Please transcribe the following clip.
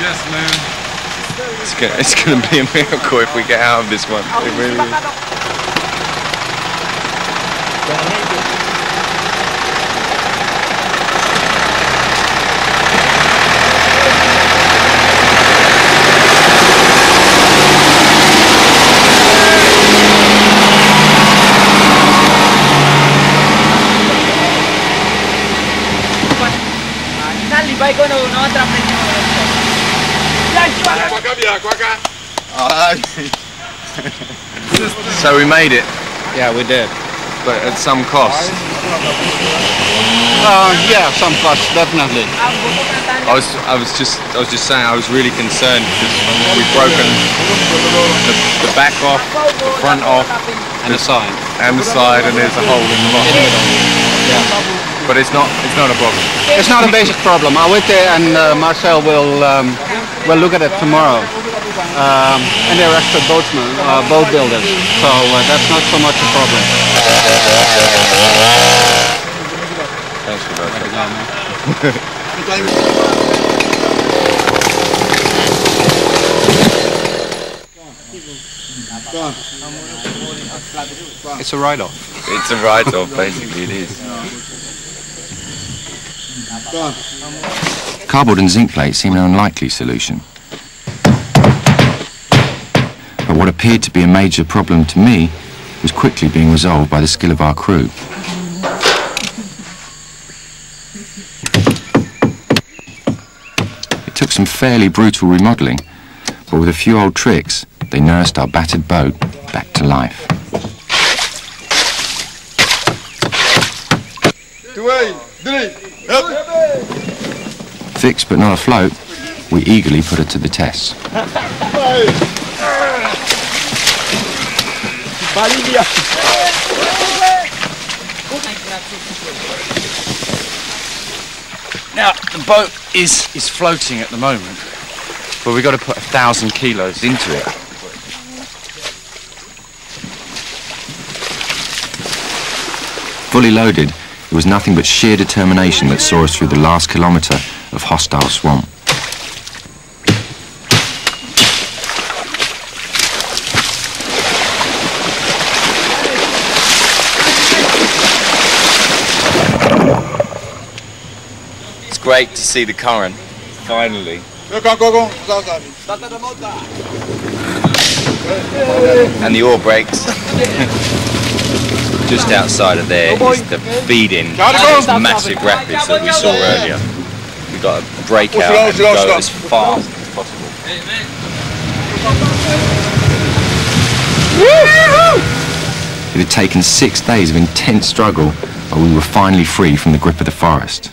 Yes, man. It's gonna be a miracle if we get out of this one. It really is. So we made it. Yeah, we did. But at some cost. Yeah, some cost, definitely. I was just saying I was really concerned because we've broken the back off, the front off, And the sign. and the side, and there's a hole in the bottom. Yeah. But it's not a problem. It's not a basic problem. Awite and Marcel will look at it tomorrow. And they're expert boatsmen, boat builders, so that's not so much a problem. Thanks for that. It's a write-off. It's a write-off, basically, it is. Cardboard and zinc plate seemed an unlikely solution. But what appeared to be a major problem to me was quickly being resolved by the skill of our crew. It took some fairly brutal remodelling, but with a few old tricks, they nursed our battered boat back to life. Fixed but not afloat, we eagerly put it to the test. Now, the boat is floating at the moment, but we've got to put 1,000 kilos into it. Fully loaded, it was nothing but sheer determination that saw us through the last kilometre of hostile swamp. It's great to see the current, finally. And the oar breaks. Just outside of there is the feed-in to those massive rapids that we saw earlier. We've got to break out and go as fast as possible. It had taken 6 days of intense struggle, but we were finally free from the grip of the forest.